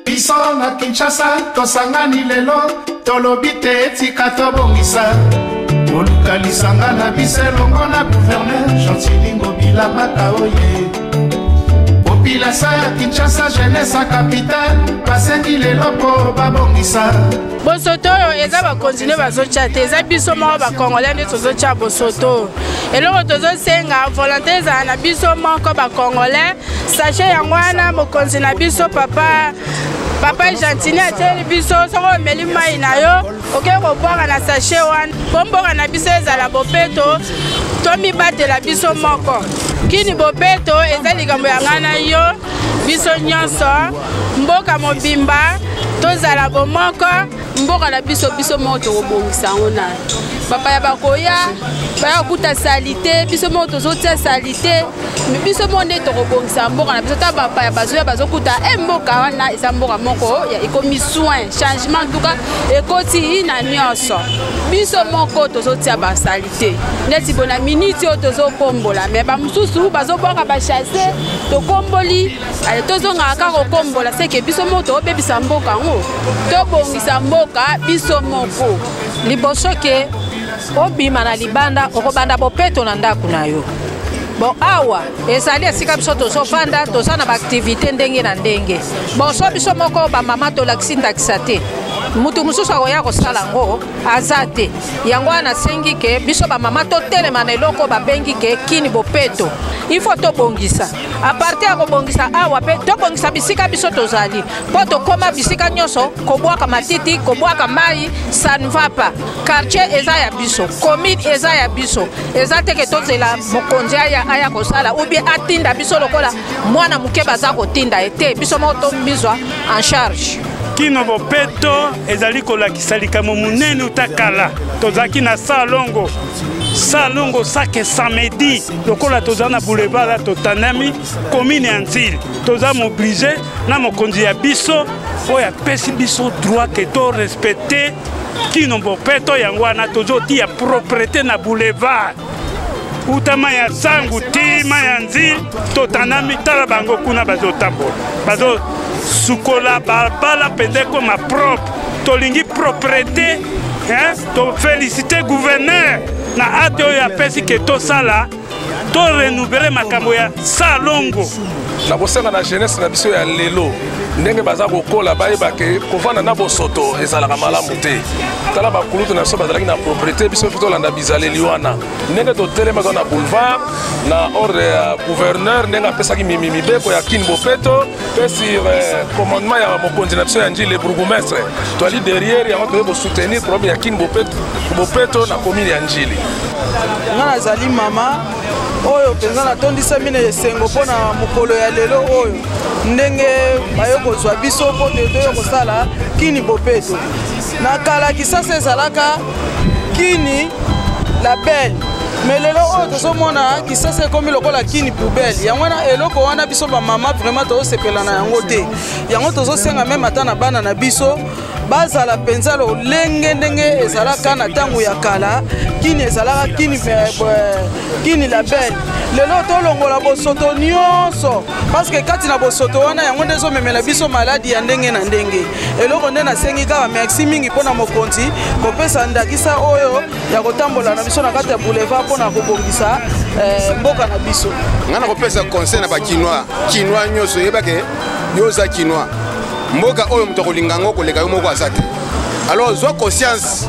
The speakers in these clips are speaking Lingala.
Biso na Kinshasa tosangani lelo tolobi te tika tobongisa koluka lisanga na biso elongo na gouverneur Chantilingo Bilabaka oye population ya Kinshasa jeunesse capitale basengi lelo po babongisa bosoto oyo eza bakontinue bazotya te eza biso moko bakongolais nde tozotya bosoto eloko tozosenga volonté ezala na biso moko bakongolais sache yango wana mokonzi na biso papa Gentini atieli biso soko omeli mai na yo oke kobwaka na sache wana po mboka na biso ezala bopeto tomibatela biso moko kini bopeto eza likambo ya ngai na yo biso nyonso mboka mobimba tozala bomoko mboka na biso moko tokobongisa yango na bapaya bakoya baya kuta salite biso moko tozotia salite me biso moko nde tokobongisa mboka na biso ta bapaya bazoya bazokuta mboka wana eza mboka moko ya ekomi soin changement duka ekoti na nyonso biso moko tozotia basalite neti bona minute oyo tozokombola me bamosusu bazoboka bachasse tokomboli ale tozongaka kaka kokombola seke biso moko tokobebisa mboka yango tobongisa mboka biso moko liboso ke obima na libanda okobanda bopeto na ndako na yo bon awa ezali esika biso tozofanda toza na baaktivité ndenge na ndenge bon so biso moko bamama tolakisi ndakisa te mutu mosusu akoya kosala yango aza te yango wana asengi ke biso bamama totelema na eloko babengi ke kini bopeto ifo tobongisa aparte ya kobongisa awa mpe tobongisa bisika biso tozali mpo tokóma bisika nyonso kobwaka matiti kobwaka mai ça ne va pas quartier eza ya biso commune eza ya biso eza teke tozela mokonzi aya kosala ubie atinda biso lokola mwana moke baza kotinda ete biso moko tombizwa en charge kino bopeto ezali kolakisa likambo monene utakala tozalaki na salongo sake samedi lokola toza na boulevard totanami commune ya Nzili toza mobilisé na mokonzi ya biso oyo apesi biso droit ke to respecte kino bopeto yango wana tozotia propriété na boulevard utama ya sangu tima ya Nzili totanami tala bango kuna bazotambola sukola balabala pendeko ma propre tolingi propriété to féliciter gouverneur na ate oyo apesi ke tosala to renouveler makambo ya salongo na bosenga na jeunesse na biso ya lelo ndenge baza kokola bayebake kovanda na bosoto ezalaka malamu te tala bakulutu na biso bazalaki na propriété biso mpe tolanda bizaleli wana ndenge totelema na boulevard na ordre ya gouverneur ndenge apesaki mibeko ya kini bopeto mpe sur commandement ya mokonzi na biso ya Njili bourgmestre toali derrière yango toye bosoutenir problème ya kini bopeto na commune ya Njili nga nazali mama oyo penza natondisami na esengo mpona mokolo ya lelo oyo ndenge bayo kozwa biso mpo toyo kosala kini bopeto na kala Kisasa ezalaka kini label mais lelo oyo tozomona Kisasa ekomi lokola kini poubelle yango wana eloko wana biso bamama vraiment tozosepela na yango te yango tozosenga meme ata na bana na biso bazala penza lolenge ndenge ezalaka na ntango ya kala kini ezalaka kini label lelo tolongola bosoto nyonso parce que kati na bosoto wana yango nde ezomemela biso maladi ya ndenge na ndenge eloko nde nasengi kaka merci mingi mpona mokonzi kopesa ndakisa oyo ya kotambola na biso na kati ya boulevard mpona kobongisa mboka na biso nga na kopesa conseil na bakinois nyonso yebake yoza kinois mboka oyo moto akolinga ngo koleka yo moko aza te alors zwa conscience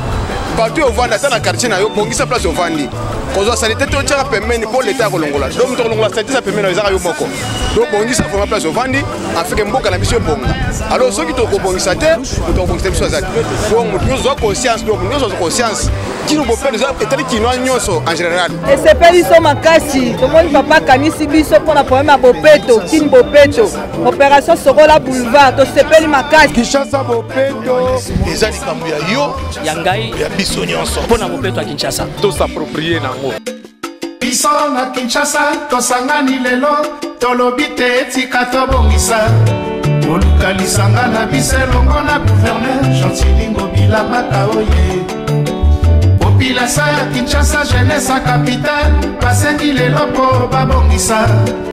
partout ovanda ata na quartier na yo bongisa place ovandi kozwa salite te otyaka pembeni mpo leta ya kolongola donc moto akolongola salite sa pembeni ezaka yo moko donc bongisa vraimen place ovandi afike mboka na biso ebonga alors soki tokobongisa te moto akobongisa biso aza te donc moto nyonso zwa conscience donc nyonso azwa conscience kino bopeto eza etali kinoa nyonso en général esepeli so makasi tomoni papa akanisi biso mpona problème ya bopeto kini bopeto opération sokola boulevard tosepeli makasi Kinshasa bopeto eza likambo ya yo ya ngai ya biso nyonso mpona bopeto ya Kinshasa tosaproprie nango biso na Kinshasa tosangani lelo tolobi te tika tobongisa koluka lisanga na biso elongo na gouverneur Chantilingo Bilabaka oye population ya Kinshasa jeunesse capitale basengi lelo po babongisa